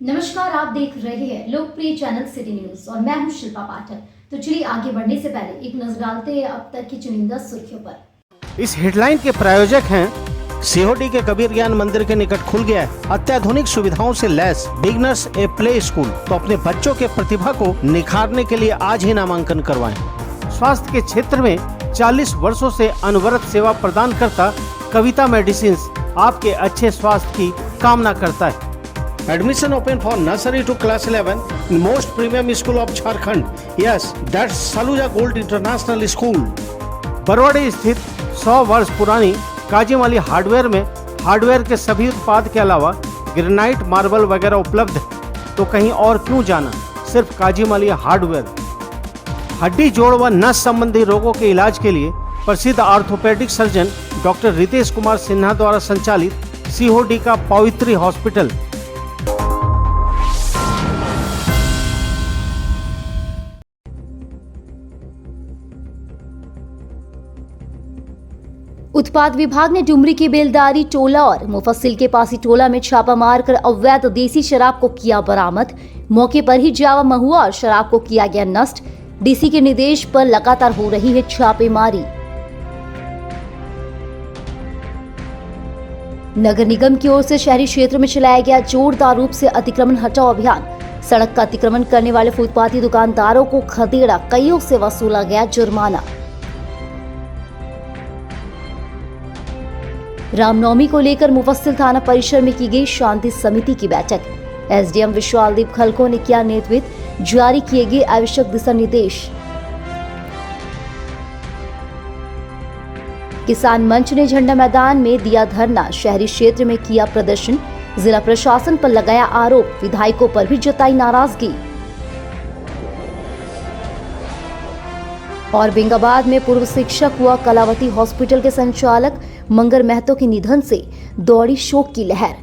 नमस्कार, आप देख रहे हैं लोकप्रिय चैनल सिटी न्यूज और मैं हूं शिल्पा पाठक। तो चलिए आगे बढ़ने से पहले एक नजर डालते हैं अब तक की चुनिंदा सुर्खियों पर। इस हेडलाइन के प्रायोजक हैं सीओडी के कबीर ज्ञान मंदिर के निकट खुल गया है अत्याधुनिक सुविधाओं से lace beginners a play school. तो अपने बच्चों के प्रतिभा को निखारने के लिए आज ही नामांकन करवाएं। स्वास्थ्य के क्षेत्र में 40 वर्षों से अनवरत सेवा प्रदान करता कविता मेडिसिन्स आपके अच्छे स्वास्थ्य की कामना करता है। Admission open for nursery to class 11 in most premium school of Jharkhand. Yes, that's Saluja Gold International School. Barwadi स्थित 100 वर्ष पुरानी काजीमाली हार्डवेयर में हार्डवेयर के सभी उत्पाद के अलावा ग्रेनाइट, मार्बल वगैरह उपलब्ध है। तो कहीं और क्यों जाना, सिर्फ काजीमाली हार्डवेयर। हड्डी, जोड़ व नस संबंधी रोगों के इलाज के लिए प्रसिद्ध orthopaedic surgeon doctor Ritesh Kumar Sinha द्वारा संचालित सीओडी का पवित्री हॉस्पिटल। उत्पाद विभाग ने डुमरी के बेलदारी टोला और मुफस्सिल के पासी टोला में छापा मारकर अवैध देसी शराब को किया बरामद। मौके पर ही जावा महुआ और शराब को किया गया नष्ट। डीसी के निर्देश पर लगातार हो रही है छापेमारी। नगर निगम की ओर से शहरी क्षेत्र में चलाया गया जोरदार रूप से अतिक्रमण हटाओ अभियान। सड़क का अतिक्रमण करने वाले फुटपाथी दुकानदारों को खदेड़ा, कईयों से वसूला गया जुर्माना। रामनवमी को लेकर मुफस्सिल थाना परिसर में की गई शांति समिति की बैठक। एसडीएम विशालदीप खलको ने किया नेतृत्व, जारी किए गए आवश्यक दिशा निर्देश। किसान मंच ने झंडा मैदान में दिया धरना, शहरी क्षेत्र में किया प्रदर्शन। जिला प्रशासन पर लगाया आरोप, विधायकों पर भी जताई नाराजगी। और बेंगाबाद में पूर्व शिक्षक व कलावती हॉस्पिटल के संचालक मंगर महतो के निधन से दौड़ी शोक की लहर।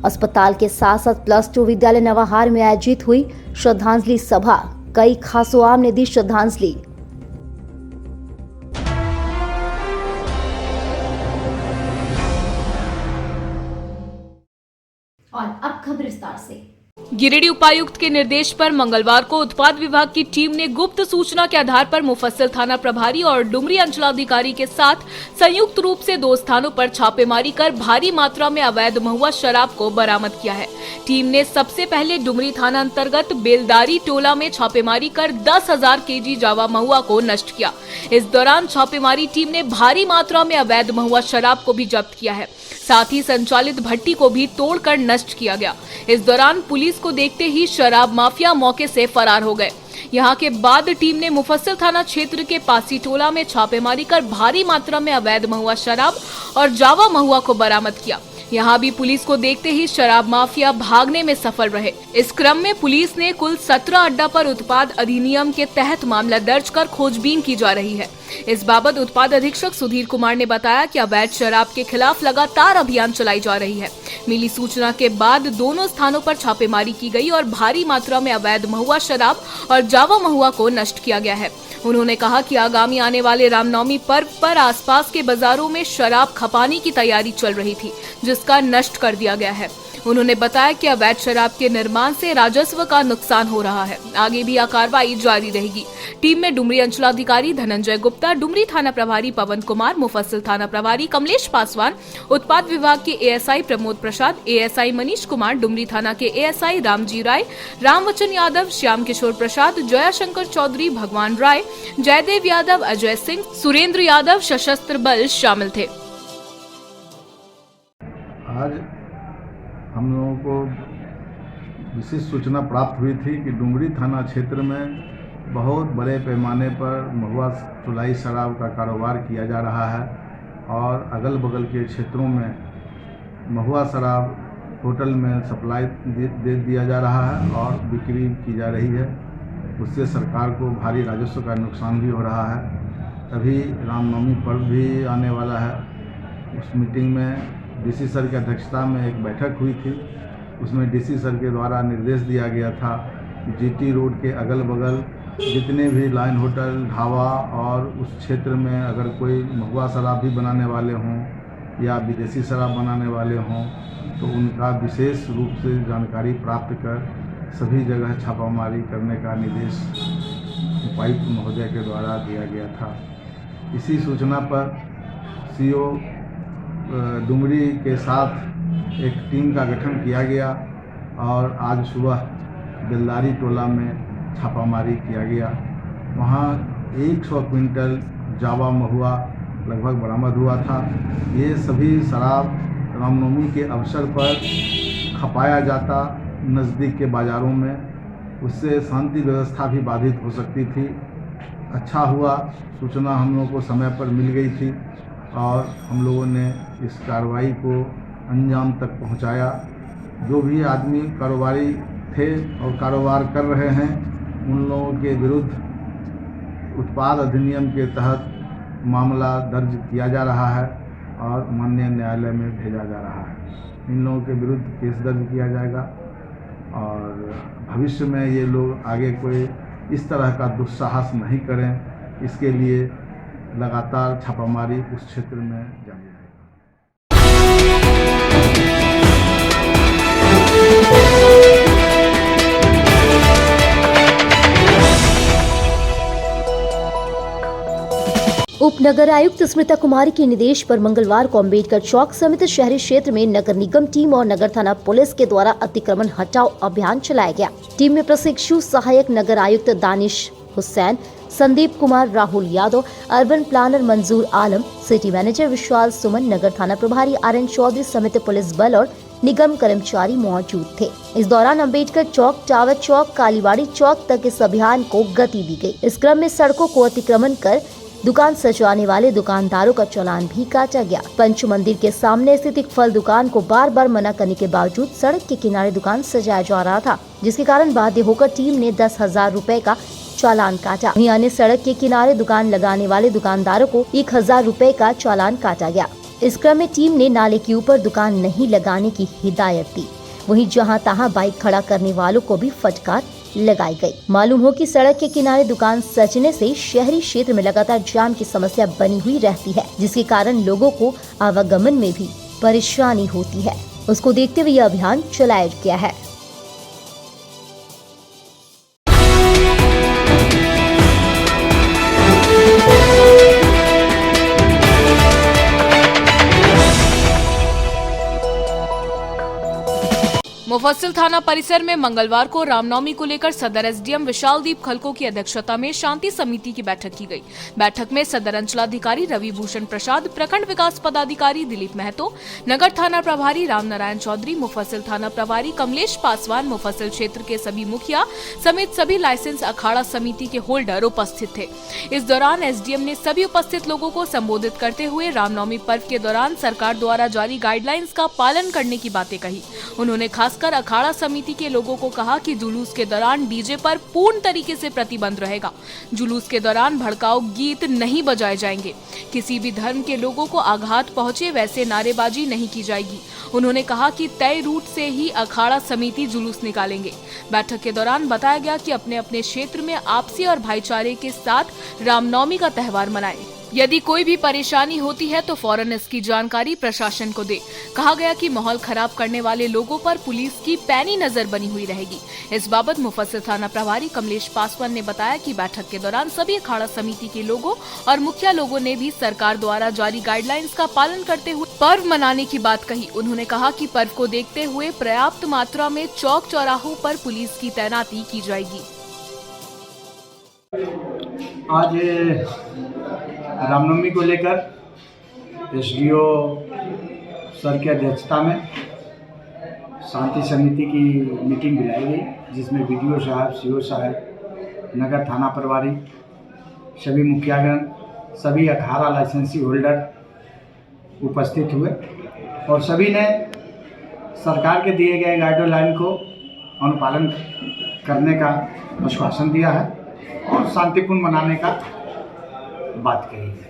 अस्पताल के साथ साथ +2 विद्यालय नवाहार में आयोजित हुई श्रद्धांजलि सभा। कई खासोआम ने दी श्रद्धांजलि। और अब खबर विस्तार से। गिरिडीह उपायुक्त के निर्देश पर मंगलवार को उत्पाद विभाग की टीम ने गुप्त सूचना के आधार पर मुफस्सिल थाना प्रभारी और डुमरी अंचलाधिकारी के साथ संयुक्त रूप से 2 स्थानों पर छापेमारी कर भारी मात्रा में अवैध महुआ शराब को बरामद किया है। टीम ने सबसे पहले डुमरी थाना अंतर्गत बेलदारी टोला में छापेमारी कर 10,000 केजी जावा महुआ को नष्ट किया। इस दौरान छापेमारी टीम ने भारी मात्रा में अवैध महुआ शराब को भी जब्त किया है। साथ ही संचालित भट्टी को भी तोड़कर नष्ट किया गया। इस दौरान पुलिस को देखते ही शराब माफिया मौके से फरार हो गए। यहां के बाद टीम ने मुफस्सिल थाना क्षेत्र के पासी टोला में छापेमारी कर भारी मात्रा में अवैध महुआ शराब और जावा महुआ को बरामद किया। यहां भी पुलिस को देखते ही शराब माफिया भागने में सफल रहे। इस क्रम में पुलिस ने कुल 17 अड्डा पर उत्पाद अधिनियम के तहत मामला दर्ज कर खोजबीन की जा रही है। इस बाबत उत्पाद अधीक्षक सुधीर कुमार ने बताया कि अवैध शराब के खिलाफ लगातार अभियान चलाई जा रही है। मिली सूचना के बाद दोनों स्थानों पर छापेमारी की गई और भारी मात्रा में अवैध महुआ शराब और जावा महुआ को नष्ट किया गया है। उन्होंने कहा कि आगामी आने वाले रामनवमी पर्व पर आसपास के बाजारों में शराब खपाने की तैयारी चल रही थी, जिसका नष्ट कर दिया गया है। उन्होंने बताया कि अवैध शराब के निर्माण से राजस्व का नुकसान हो रहा है। आगे भी कार्रवाई जारी रहेगी। टीम में डुमरी अंचलाधिकारी धनंजय गुप्ता, डुमरी थाना प्रभारी पवन कुमार, मुफस्सिल थाना प्रभारी कमलेश पासवान, उत्पाद विभाग के एएसआई प्रमोद प्रसाद, एएसआई मनीष कुमार, डुमरी थाना के एएसआई रामजी राय, रामवचन यादव, श्याम किशोर प्रसाद, जयाशंकर चौधरी, भगवान राय, जयदेव यादव, अजय सिंह, सुरेंद्र यादव सशस्त्र बल शामिल थे। आज हम लोगों को विशेष सूचना प्राप्त हुई थी कि डुमरी थाना क्षेत्र में बहुत बड़े पैमाने पर महुआ चुलाई शराब का कारोबार किया जा रहा है और अगल बगल के क्षेत्रों में महुआ शराब होटल में सप्लाई दे दिया जा रहा है और बिक्री की जा रही है। उससे सरकार को भारी राजस्व का नुकसान भी हो रहा है। अभी रामनवमी पर्व भी आने वाला है। उस मीटिंग में डीसी सर की अध्यक्षता में एक बैठक हुई थी। उसमें डीसी सर के द्वारा निर्देश दिया गया था कि जीटी रोड के अगल बगल जितने भी लाइन होटल, ढाबा और उस क्षेत्र में अगर कोई महुआ शराब भी बनाने वाले हों या विदेशी शराब बनाने वाले हों तो उनका विशेष रूप से जानकारी प्राप्त कर सभी जगह छापामारी करने का निर्देश उपायुक्त महोदय के द्वारा दिया गया था। इसी सूचना पर सीओ डुमरी के साथ एक टीम का गठन किया गया और आज सुबह बेलदारी टोला में छापामारी किया गया। वहाँ 100 क्विंटल जावा महुआ लगभग बरामद हुआ था। ये सभी शराब रामनवमी के अवसर पर खपाया जाता नज़दीक के बाज़ारों में, उससे शांति व्यवस्था भी बाधित हो सकती थी। अच्छा हुआ सूचना हम लोगों को समय पर मिल गई थी और हम लोगों ने इस कार्रवाई को अंजाम तक पहुंचाया। जो भी आदमी कारोबारी थे और कारोबार कर रहे हैं उन लोगों के विरुद्ध उत्पाद अधिनियम के तहत मामला दर्ज किया जा रहा है और माननीय न्यायालय में भेजा जा रहा है। इन लोगों के विरुद्ध केस दर्ज किया जाएगा और भविष्य में ये लोग आगे कोई इस तरह का दुस्साहस नहीं करें, इसके लिए लगातार छापामारी उस क्षेत्र में जारी रहेगा। उप नगर आयुक्त स्मिता कुमारी के निर्देश पर मंगलवार को अम्बेडकर चौक समेत शहरी क्षेत्र में नगर निगम टीम और नगर थाना पुलिस के द्वारा अतिक्रमण हटाओ अभियान चलाया गया। टीम में प्रशिक्षु सहायक नगर आयुक्त दानिश हुसैन, संदीप कुमार, राहुल यादव, अर्बन प्लानर मंजूर आलम, सिटी मैनेजर विशाल सुमन, नगर थाना प्रभारी RN चौधरी समेत पुलिस बल और निगम कर्मचारी मौजूद थे। इस दौरान अम्बेडकर चौक, टावर चौक, कालीबाड़ी चौक तक इस अभियान को गति दी गई। इस क्रम में सड़कों को अतिक्रमण कर दुकान सजाने वाले दुकानदारों का चालान भी काटा गया। पंच मंदिर के सामने स्थित एक फल दुकान को बार बार मना करने के बावजूद सड़क के किनारे दुकान सजाया जा रहा था, जिसके कारण बाध्य होकर टीम ने 10,000 रुपए का चालान काटा। वहीं अन्य सड़क के किनारे दुकान लगाने वाले दुकानदारों को 1,000 रुपए का चालान काटा गया। इस क्रम में टीम ने नाले के ऊपर दुकान नहीं लगाने की हिदायत दी। वहीं जहां तहां बाइक खड़ा करने वालों को भी फटकार लगाई गई। मालूम हो कि सड़क के किनारे दुकान सजने से शहरी क्षेत्र में लगातार जाम की समस्या बनी हुई रहती है, जिसके कारण लोगों को आवागमन में भी परेशानी होती है। उसको देखते हुए यह अभियान चलाया गया है। मुफस्सिल थाना परिसर में मंगलवार को रामनवमी को लेकर सदर एसडीएम विशालदीप खलको की अध्यक्षता में शांति समिति की बैठक की गई। बैठक में सदर अंचलाधिकारी रवि भूषण प्रसाद, प्रखंड विकास पदाधिकारी दिलीप महतो, नगर थाना प्रभारी रामनारायण चौधरी, मुफस्सिल थाना प्रभारी कमलेश पासवान, मुफस्सिल क्षेत्र के सभी मुखिया समेत सभी लाइसेंस अखाड़ा समिति के होल्डर उपस्थित थे। इस दौरान एसडीएम ने सभी उपस्थित लोगों को संबोधित करते हुए रामनवमी पर्व के दौरान सरकार द्वारा जारी गाइडलाइंस का पालन करने की बातें कही। उन्होंने खासकर अखाड़ा समिति के लोगों को कहा कि जुलूस के दौरान डीजे पर पूर्ण तरीके से प्रतिबंध रहेगा। जुलूस के दौरान भड़काऊ गीत नहीं बजाए जाएंगे। किसी भी धर्म के लोगों को आघात पहुंचे वैसे नारेबाजी नहीं की जाएगी। उन्होंने कहा कि तय रूट से ही अखाड़ा समिति जुलूस निकालेंगे। बैठक के दौरान बताया गया कि अपने अपने क्षेत्र में आपसी और भाईचारे के साथ रामनवमी का त्यौहार मनाएं। यदि कोई भी परेशानी होती है तो फौरन इसकी जानकारी प्रशासन को दे। कहा गया कि माहौल खराब करने वाले लोगों पर पुलिस की पैनी नजर बनी हुई रहेगी। इस बाबत मुफस्सिल थाना प्रभारी कमलेश पासवान ने बताया कि बैठक के दौरान सभी अखाड़ा समिति के लोगों और मुखिया लोगों ने भी सरकार द्वारा जारी गाइडलाइंस का पालन करते हुए पर्व मनाने की बात कही। उन्होंने कहा कि पर्व को देखते हुए पर्याप्त मात्रा में चौक चौराहों पर पुलिस की तैनाती की जाएगी। आज रामनवमी को लेकर एसडीओ सर की अध्यक्षता में शांति समिति की मीटिंग बुलाई गई, जिसमें बीडीओ साहब, सीओ साहब, नगर थाना प्रभारी, सभी मुखियागण, सभी अखाड़ा लाइसेंसी होल्डर उपस्थित हुए और सभी ने सरकार के दिए गए गाइडलाइन को अनुपालन करने का आश्वासन दिया है और शांतिपूर्ण मनाने का बात कही है।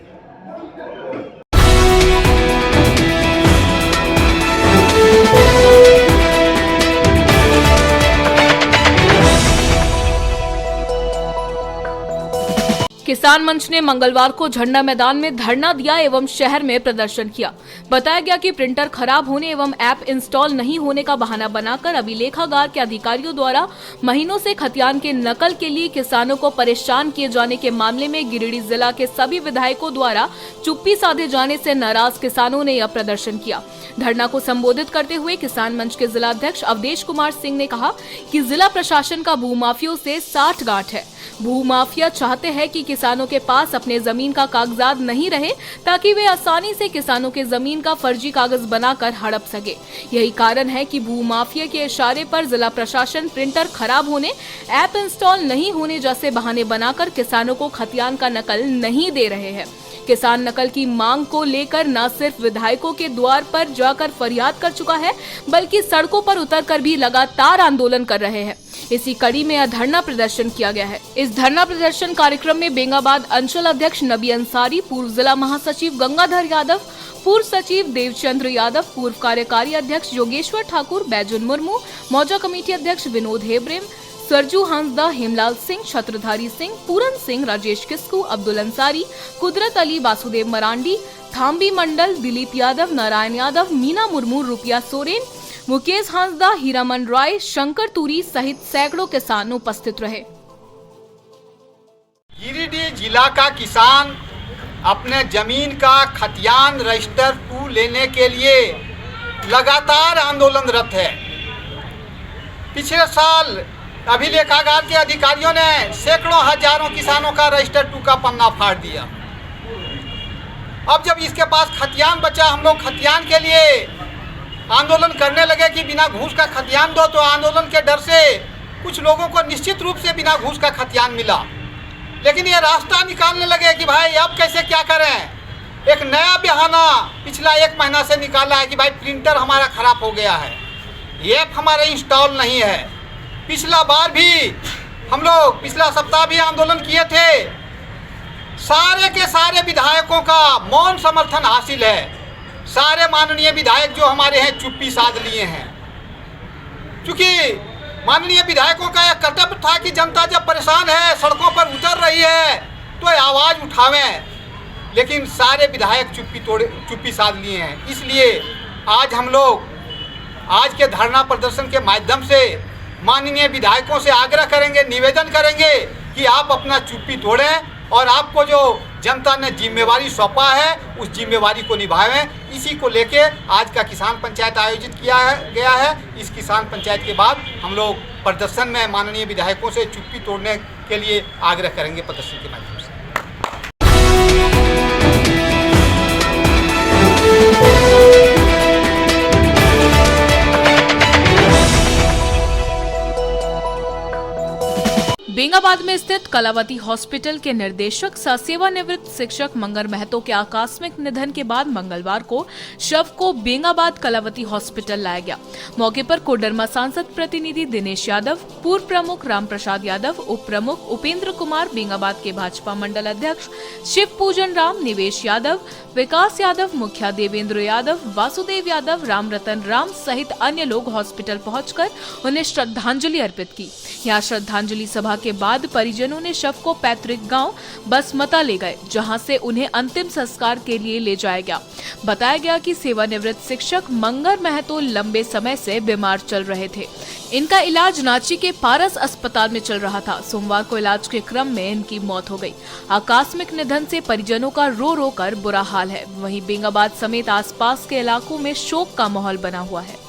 किसान मंच ने मंगलवार को झंडा मैदान में धरना दिया एवं शहर में प्रदर्शन किया। बताया गया कि प्रिंटर खराब होने एवं ऐप इंस्टॉल नहीं होने का बहाना बनाकर अभिलेखागार के अधिकारियों द्वारा महीनों से खतियान के नकल के लिए किसानों को परेशान किए जाने के मामले में गिरिडीह जिला के सभी विधायकों द्वारा चुप्पी साधे जाने से नाराज किसानों ने यह प्रदर्शन किया। धरना को संबोधित करते हुए किसान मंच के जिला अध्यक्ष अवधेश कुमार सिंह ने कहा कि जिला प्रशासन का भूमाफियों से साठ गांठ है। भूमाफिया चाहते हैं कि किसानों के पास अपने जमीन का कागजात नहीं रहे ताकि वे आसानी से किसानों के जमीन का फर्जी कागज बनाकर हड़प सके। यही कारण है कि भूमाफिया के इशारे पर जिला प्रशासन प्रिंटर खराब होने, ऐप इंस्टॉल नहीं होने जैसे बहाने बनाकर किसानों को खतियान का नकल नहीं दे रहे हैं। किसान नकल की मांग को लेकर न सिर्फ विधायकों के द्वार पर जाकर फरियाद कर चुका है, बल्कि सड़कों पर उतरकर भी लगातार आंदोलन कर रहे हैं। इसी कड़ी में यह धरना प्रदर्शन किया गया है। इस धरना प्रदर्शन कार्यक्रम में बेंगाबाद अंचल अध्यक्ष नबी अंसारी, पूर्व जिला महासचिव गंगाधर यादव, पूर्व सचिव देवचंद्र यादव, पूर्व कार्यकारी अध्यक्ष योगेश्वर ठाकुर, बैजुन मुर्मू, मौजा कमेटी अध्यक्ष विनोद हेब्रेम, सरजू हांसदा, हेमलाल सिंह, छत्रधारी सिंह, पूरन सिंह, राजेश किस्कू, अब्दुल अंसारी, कुदरत अली, वासुदेव मरांडी, थाम्बी मंडल, दिलीप यादव, नारायण यादव, मीना मुर्मू, रुपिया सोरेन, मुकेश हांसदा, हीरामन राय, शंकर तुरी सहित सैकड़ों किसान उपस्थित रहे। गिरिडीह जिला का किसान अपने जमीन का खतियान रजिस्टर 2 लेने के लिए लगातार आंदोलनरत है। पिछले साल अभिलेखागार के अधिकारियों ने सैकड़ों हजारों किसानों का रजिस्टर 2 का पन्ना फाड़ दिया। अब जब इसके पास खतियान बचा, हम लोग खतियान के लिए आंदोलन करने लगे कि बिना घूस का खतियान दो, तो आंदोलन के डर से कुछ लोगों को निश्चित रूप से बिना घूस का खतियान मिला। लेकिन ये रास्ता निकालने लगे कि भाई अब कैसे क्या करें। एक नया बहाना पिछला 1 महीना से निकाला है कि भाई प्रिंटर हमारा खराब हो गया है, ऐप हमारा इंस्टॉल नहीं है। पिछला बार भी हम लोग पिछला सप्ताह भी आंदोलन किए थे। सारे के सारे विधायकों का मौन समर्थन हासिल है। सारे माननीय विधायक जो हमारे हैं चुप्पी साध लिए हैं, क्योंकि माननीय विधायकों का यह कर्तव्य था कि जनता जब परेशान है, सड़कों पर उतर रही है, तो आवाज़ उठावें। लेकिन सारे विधायक चुप्पी साध लिए हैं। इसलिए आज हम लोग आज के धरना प्रदर्शन के माध्यम से माननीय विधायकों से आग्रह करेंगे, निवेदन करेंगे कि आप अपना चुप्पी तोड़ें और आपको जो जनता ने जिम्मेवारी सौंपा है उस जिम्मेवारी को निभाएं। इसी को लेके आज का किसान पंचायत आयोजित किया गया है। इस किसान पंचायत के बाद हम लोग प्रदर्शन में माननीय विधायकों से चुप्पी तोड़ने के लिए आग्रह करेंगे प्रदर्शन के माध्यम से। बेंगाबाद में स्थित कलावती हॉस्पिटल के निर्देशक सह सेवानिवृत्त शिक्षक मंगर महतो के आकस्मिक निधन के बाद मंगलवार को शव को बेंगाबाद कलावती हॉस्पिटल लाया गया। मौके पर कोडरमा सांसद प्रतिनिधि दिनेश यादव, पूर्व प्रमुख रामप्रसाद यादव, उप प्रमुख उपेंद्र कुमार, बेंगाबाद के भाजपा मंडल अध्यक्ष शिव पूजन राम, निवेश यादव, विकास यादव, मुखिया देवेंद्र यादव, वासुदेव यादव, राम रतन राम सहित अन्य लोग हॉस्पिटल पहुंचकर उन्हें श्रद्धांजलि अर्पित की। यहाँ श्रद्धांजलि सभा के बाद परिजनों ने शव को पैतृक गांव बसमता ले गए, जहां से उन्हें अंतिम संस्कार के लिए ले जाया गया। बताया गया कि सेवानिवृत्त शिक्षक मंगर महतो लंबे समय से बीमार चल रहे थे। इनका इलाज रांची के पारस अस्पताल में चल रहा था। सोमवार को इलाज के क्रम में इनकी मौत हो गई। आकस्मिक निधन से परिजनों का रो रो कर बुरा हाल है। वहीं बेंगाबाद समेत आसपास के इलाकों में शोक का माहौल बना हुआ है।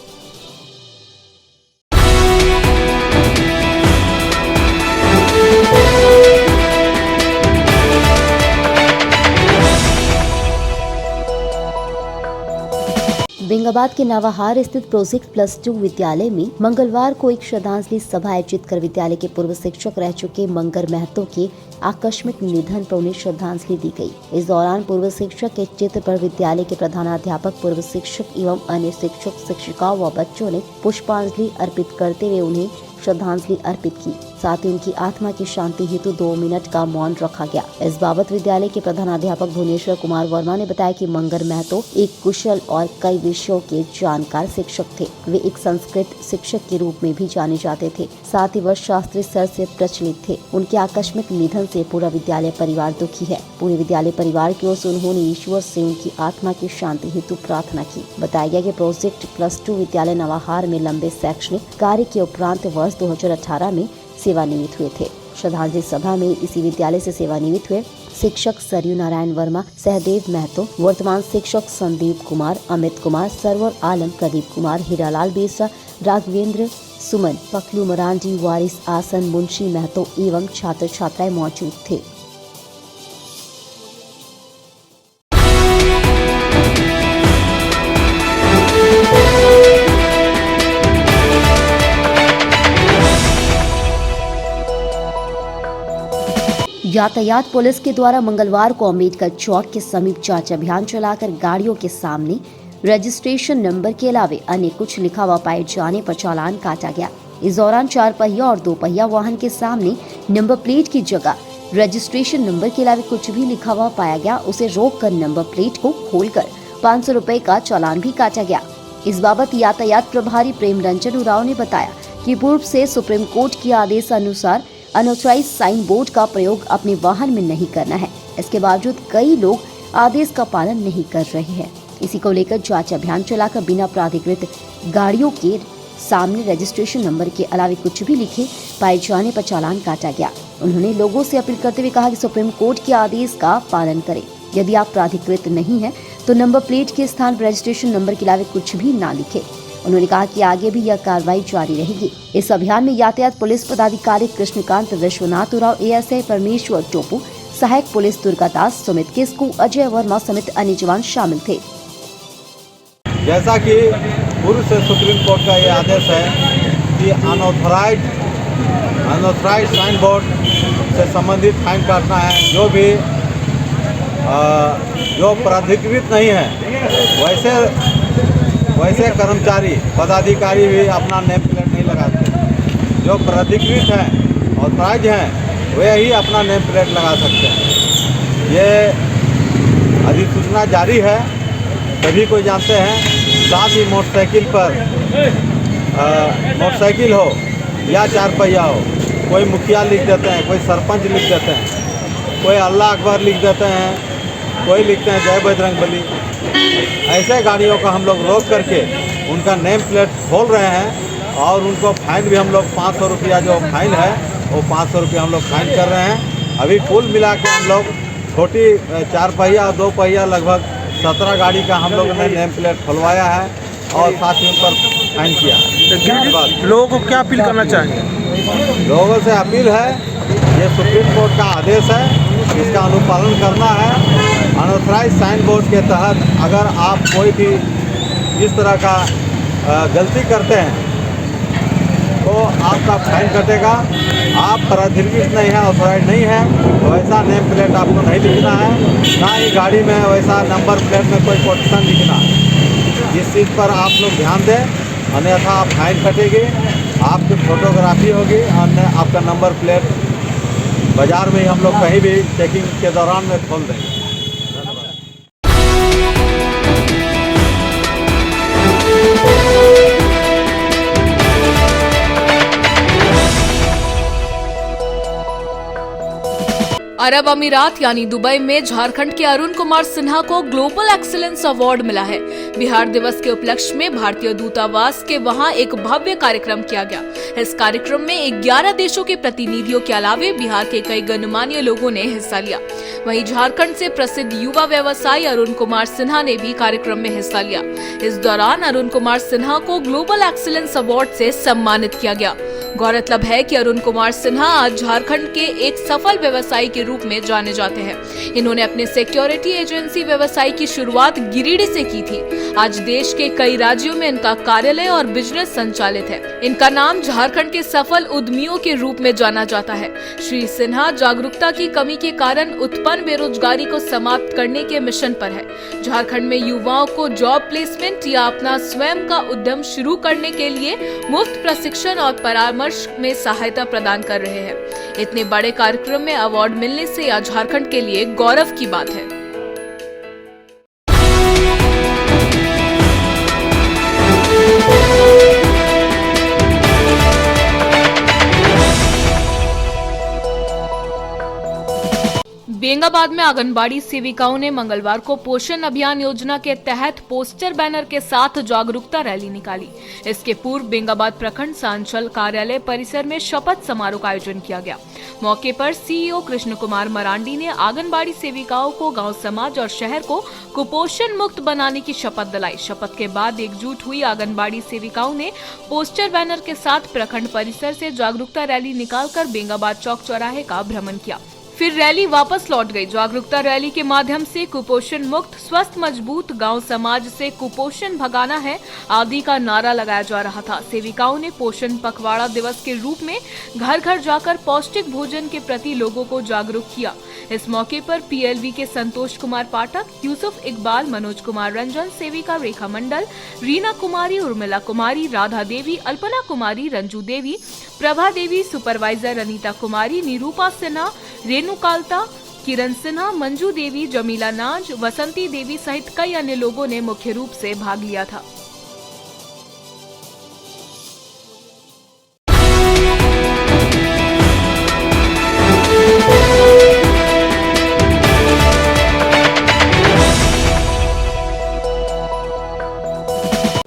बेंगाबाद के नवाहार स्थित प्रोजेक्ट +2 विद्यालय में मंगलवार को एक श्रद्धांजलि सभा आयोजित कर विद्यालय के पूर्व शिक्षक रह चुके मंगर महतो के आकस्मिक निधन पर उन्हें श्रद्धांजलि दी गई। इस दौरान पूर्व शिक्षक के चित्र पर विद्यालय के प्रधानाध्यापक, पूर्व शिक्षक एवं अन्य शिक्षक, शिक्षिकाओं व बच्चों ने पुष्पांजलि अर्पित करते हुए उन्हें श्रद्धांजलि अर्पित की। साथ ही उनकी आत्मा की शांति हेतु 2 मिनट का मौन रखा गया। इस बाबत विद्यालय के प्रधानाध्यापक भुवनेश्वर कुमार वर्मा ने बताया कि मंगर महतो एक कुशल और कई विषयों के जानकार शिक्षक थे। वे एक संस्कृत शिक्षक के रूप में भी जाने जाते थे, साथ ही वह शास्त्रीय स्तर से प्रचलित थे। उनके आकस्मिक निधन से पूरा विद्यालय परिवार दुखी है। पूरे विद्यालय परिवार की ओर से उन्होंने ईश्वर से उनकी आत्मा की शांति हेतु प्रार्थना की। बताया गया कि प्रोजेक्ट +2 विद्यालय नवाहार में लंबे शैक्षणिक कार्य के उपरांत वर्ष 2018 में सेवानिवृत्त हुए थे। श्रद्धांजलि सभा में इसी विद्यालय से सेवानिवृत्त हुए शिक्षक सरयू नारायण वर्मा, सहदेव महतो, वर्तमान शिक्षक संदीप कुमार, अमित कुमार, सरवर आलम, प्रदीप कुमार, हीरालाल बेसरा, राघवेंद्र, सुमन, पखलू मरांडी, वारिस आसन, मुंशी महतो एवं छात्र छात्राएं मौजूद थे। यातायात पुलिस के द्वारा मंगलवार को अम्बेडकर चौक के समीप जांच अभियान चलाकर गाड़ियों के सामने रजिस्ट्रेशन नंबर के अलावे अन्य कुछ लिखा हुआ पाए जाने पर चालान काटा गया। इस दौरान 4 पहिया और 2 पहिया वाहन के सामने नंबर प्लेट की जगह रजिस्ट्रेशन नंबर के अलावे कुछ भी लिखा हुआ पाया गया, उसे रोककर नंबर प्लेट को खोलकर 500 रुपए का चालान भी काटा गया। इस बाबत यातायात प्रभारी प्रेम रंजन उरांव ने बताया कि पूर्व से सुप्रीम कोर्ट के आदेश अनुसार अनऑथराइज साइन बोर्ड का प्रयोग अपने वाहन में नहीं करना है। इसके बावजूद कई लोग आदेश का पालन नहीं कर रहे हैं। इसी को लेकर जांच अभियान चलाकर बिना प्राधिकृत गाड़ियों के सामने रजिस्ट्रेशन नंबर के अलावे कुछ भी लिखे पाए जाने पर चालान काटा गया। उन्होंने लोगों से अपील करते हुए कहा कि सुप्रीम कोर्ट के आदेश का पालन करें। यदि आप प्राधिकृत नहीं है तो नंबर प्लेट के स्थान पर रजिस्ट्रेशन नंबर के अलावे कुछ भी ना लिखे। उन्होंने कहा कि आगे भी यह कार्रवाई जारी रहेगी। इस अभियान में यातायात पुलिस पदाधिकारी कृष्णकांत विश्वनाथ उरांव, एएसआई परमेश्वर टोपू, सहायक पुलिस दुर्गादास, सुमित किस्कू, अजय वर्मा समेत अन्य जवान शामिल थे। जैसा कि पूर्व से सुप्रीम कोर्ट का ये आदेश है कि अनऑथराइज साइन बोर्ड से संबंधित फाइन काटना है। जो प्राधिकृत नहीं है वैसे कर्मचारी पदाधिकारी भी अपना नेम प्लेट नहीं लगाते। जो प्राधिकृत हैं, ऑथराइज हैं, वे ही अपना नेम प्लेट लगा सकते हैं। ये अधिसूचना जारी है, सभी को जानते हैं। साथ ही मोटरसाइकिल हो या 4 पहिया हो, कोई मुखिया लिख देते हैं, कोई सरपंच लिख देते हैं, कोई अल्लाह अकबर लिख देते हैं, कोई लिखते हैं जय बजरंगबली। ऐसे गाड़ियों का हम लोग रोक करके उनका नेम प्लेट खोल रहे हैं और उनको फाइन भी हम लोग 500 रुपया जो फाइन है वो 500 रुपया हम लोग फाइन कर रहे हैं। अभी कुल मिला के हम लोग छोटी 4 पहिया और 2 पहिया लगभग 17 गाड़ी का हम लोगों ने नेम प्लेट खुलवाया है और साथ ही उन पर फाइन किया है। लोगों को क्या अपील करना चाहेंगे? लोगों से अपील है, ये सुप्रीम कोर्ट का आदेश है, इसका अनुपालन करना है। अनऑथराइज साइन बोर्ड के तहत अगर आप कोई भी इस तरह का गलती करते हैं तो आपका फाइन कटेगा। आप प्राधिकृत नहीं है, ऑथराइज नहीं है, तो ऐसा नेम प्लेट आपको नहीं लिखना है, ना ही गाड़ी में वैसा नंबर प्लेट में कोई कोटेशन लिखना है। इस चीज़ पर आप लोग ध्यान दें, अन्यथा आप फाइन कटेगी, आपकी फोटोग्राफी होगी और आपका नंबर प्लेट बाजार में ही हम लोग कहीं भी चेकिंग के दौरान में खोल देंगे। अरब अमीरात यानी दुबई में झारखंड के अरुण कुमार सिन्हा को ग्लोबल एक्सीलेंस अवार्ड मिला है। बिहार दिवस के उपलक्ष्य में भारतीय दूतावास के वहां एक भव्य कार्यक्रम किया गया। इस कार्यक्रम में 11 देशों के प्रतिनिधियों के अलावे बिहार के कई गणमान्य लोगों ने हिस्सा लिया। वहीं झारखंड से प्रसिद्ध युवा व्यवसायी अरुण कुमार सिन्हा ने भी कार्यक्रम में हिस्सा लिया। इस दौरान अरुण कुमार सिन्हा को ग्लोबल एक्सीलेंस अवार्ड से सम्मानित किया गया। गौरतलब है कि अरुण कुमार सिन्हा आज झारखंड के एक सफल व्यवसायी के रूप में जाने जाते हैं। इन्होंने अपने सिक्योरिटी एजेंसी व्यवसाय की शुरुआत गिरिडीह से की थी। आज देश के कई राज्यों में इनका कार्यालय और बिजनेस संचालित है। इनका नाम झारखंड के सफल उद्यमियों के रूप में जाना जाता है। श्री सिन्हा जागरूकता की कमी के कारण उत्पन्न बेरोजगारी को समाप्त करने के मिशन पर है। झारखंड में युवाओं को जॉब प्लेसमेंट या अपना स्वयं का उद्यम शुरू करने के लिए मुफ्त प्रशिक्षण और परामर्श परामर्श में सहायता प्रदान कर रहे हैं। इतने बड़े कार्यक्रम में अवार्ड मिलने से यह झारखंड के लिए गौरव की बात है। बेंगाबाद में आंगनबाड़ी सेविकाओं ने मंगलवार को पोषण अभियान योजना के तहत पोस्टर बैनर के साथ जागरूकता रैली निकाली। इसके पूर्व बेंगाबाद प्रखंड सांचल कार्यालय परिसर में शपथ समारोह का आयोजन किया गया। मौके पर सीईओ कृष्ण कुमार मरांडी ने आंगनबाड़ी सेविकाओं को गांव समाज और शहर को कुपोषण मुक्त बनाने की शपथ दिलाई। शपथ के बाद एकजुट हुई आंगनबाड़ी सेविकाओं ने पोस्टर बैनर के साथ प्रखंड परिसर से जागरूकता रैली निकालकर बेंगाबाद चौक चौराहे का भ्रमण किया। फिर रैली वापस लौट गई। जागरूकता रैली के माध्यम से कुपोषण मुक्त, स्वस्थ, मजबूत गांव समाज से कुपोषण भगाना है आदि का नारा लगाया जा रहा था। सेविकाओं ने पोषण पखवाड़ा दिवस के रूप में घर घर जाकर पौष्टिक भोजन के प्रति लोगों को जागरूक किया। इस मौके पर पीएलवी के संतोष कुमार पाठक, यूसुफ इकबाल, मनोज कुमार रंजन, सेविका रेखा मंडल, रीना कुमारी, उर्मिला कुमारी, राधा देवी, अल्पना कुमारी, रंजू देवी, प्रभा देवी, सुपरवाइजर अनीता कुमारी, निरूपा सिन्हा, रेणु काल्ता, किरण सिन्हा, मंजू देवी, जमीला नाज, वसंती देवी सहित कई अन्य लोगों ने मुख्य रूप से भाग लिया था।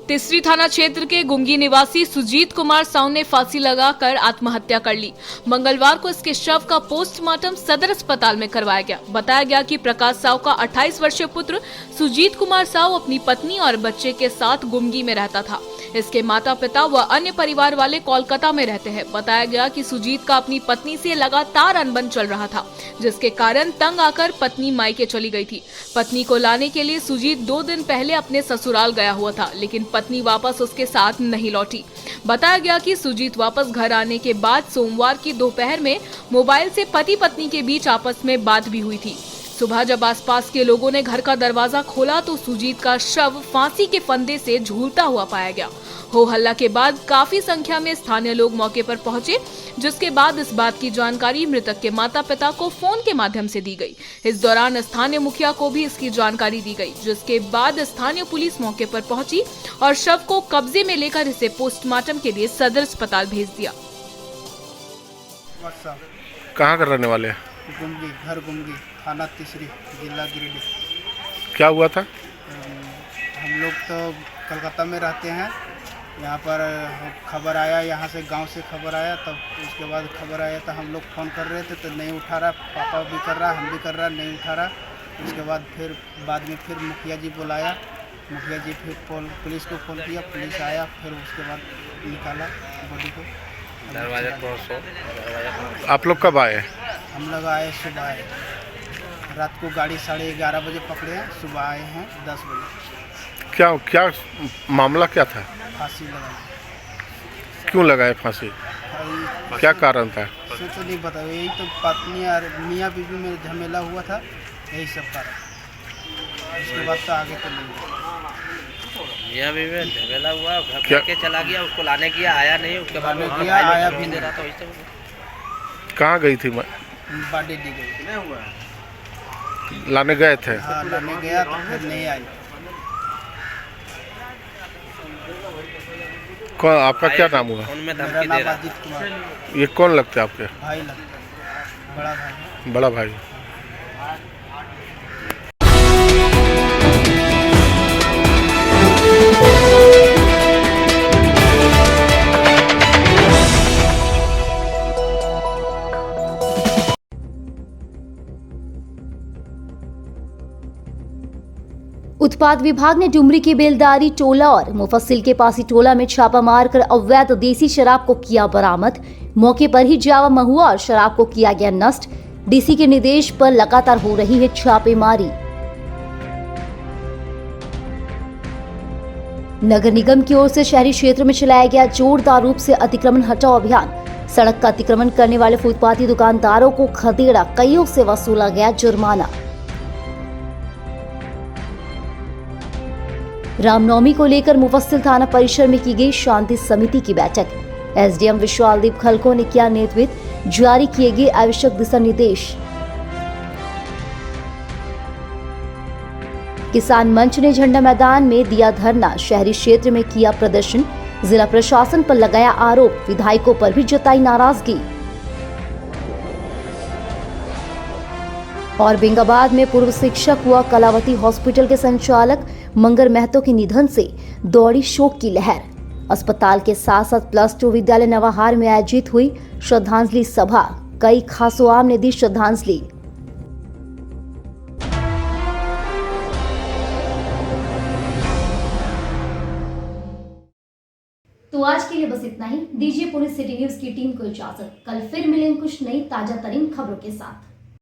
तिसरी थाना क्षेत्र के गुंगी निवासी सुजीत कुमार साव ने फांसी लगाकर आत्महत्या कर ली। मंगलवार को इसके शव का पोस्टमार्टम सदर अस्पताल में करवाया गया। बताया गया कि प्रकाश साव का 28 वर्षीय पुत्र सुजीत कुमार साव अपनी पत्नी और बच्चे के साथ गुंगी में रहता था। इसके माता पिता व अन्य परिवार वाले कोलकाता में रहते हैं। बताया गया कि सुजीत का अपनी पत्नी से लगातार अनबन चल रहा था, जिसके कारण तंग आकर पत्नी मायके चली गई थी। पत्नी को लाने के लिए सुजीत 2 दिन पहले अपने ससुराल गया हुआ था, लेकिन पत्नी वापस उसके साथ नहीं लौटी। बताया गया कि सुजीत वापस घर आने के बाद सोमवार की दोपहर में मोबाइल से पति पत्नी के बीच आपस में बात भी हुई थी। सुबह जब आसपास के लोगों ने घर का दरवाजा खोला तो सुजीत का शव फांसी के फंदे से झूलता हुआ पाया गया। हो हल्ला के बाद काफी संख्या में स्थानीय लोग मौके पर पहुंचे, जिसके बाद इस बात की जानकारी मृतक के माता पिता को फोन के माध्यम से दी गई। इस दौरान स्थानीय मुखिया को भी इसकी जानकारी दी गई, जिसके बाद स्थानीय पुलिस मौके पर पहुंची और शव को कब्जे में लेकर इसे पोस्टमार्टम के लिए सदर अस्पताल भेज दिया। कहाँ कर रहने वाले हैं? गुमगी, घर गुमगी, थाना तीसरी, जिला गिरिडीह। क्या हुआ था? हम लोग तो कलकत्ता में रहते हैं। यहाँ पर खबर आया, यहाँ से गांव से खबर आया, तब उसके बाद खबर आया तो हम लोग फ़ोन कर रहे थे तो नहीं उठा रहा, पापा भी कर रहा, हम भी कर रहा, नहीं उठा रहा। उसके बाद फिर बाद में फिर मुखिया जी बुलाया, मुखिया जी फिर पुलिस को फ़ोन किया, पुलिस आया, फिर उसके बाद निकाला बॉडी को। आप लोग कब आए? हम लोग आए सुबह आए, रात को गाड़ी 11:30 बजे पकड़े हैं, सुबह आए हैं 10 बजे। क्या मामला क्या था? फांसी लगाई। क्यों लगाए फांसी? क्या कारण था? से तो नहीं बता, यही तो पत्नी और मियाँ बीवी में झमेला हुआ था, यही सब कारण। उसके बाद तो आगे तो नहीं। मियाँ बीवी में झमेला हुआ, घर के चला गया, उसको लाने गया, आया नहीं, उसके बाद आया भी दे रहा था। कहाँ गई थी? बाडी दी गई। लाने गए थे? हाँ, लाने गया तो फिर नहीं आई। कौन, आपका क्या नाम हुआ? मेरा नाम अजीत कुमार। ये कौन लगते हैं आपके? भाई लगता, बड़ा भाई। बड़ा भाई। उत्पाद विभाग ने डुमरी के बेलदारी टोला और मुफस्सिल के पासी टोला में छापा मारकर अवैध देसी शराब को किया बरामद। मौके पर ही जावा महुआ और शराब को किया गया नष्ट। डीसी के निर्देश पर लगातार हो रही है छापेमारी। नगर निगम की ओर से शहरी क्षेत्र में चलाया गया जोरदार रूप से अतिक्रमण हटाओ अभियान। सड़क का अतिक्रमण करने वाले फुटपाथी दुकानदारों को खदेड़ा, कईयों से वसूला गया जुर्माना। रामनवमी को लेकर मुफस्सिल थाना परिसर में की गई शांति समिति की बैठक। एसडीएम विशालदीप खलको ने किया नेतृत्व, जारी किए गए आवश्यक दिशा निर्देश। किसान मंच ने झंडा मैदान में दिया धरना, शहरी क्षेत्र में किया प्रदर्शन, जिला प्रशासन पर लगाया आरोप, विधायकों पर भी जताई नाराजगी। और बेंगाबाद में पूर्व शिक्षक व कलावती हॉस्पिटल के संचालक मंगर महतो के निधन से दौड़ी शोक की लहर। अस्पताल के साथ साथ +2 विद्यालय नवाहार में आयोजित हुई श्रद्धांजलि सभा, कई खासोआम ने दी श्रद्धांजलि। तो आज के लिए बस इतना ही। दीजिए पूरी सिटी न्यूज की टीम को इजाजत। कल फिर मिलेंगे कुछ नई ताजा तरीन खबरों के साथ।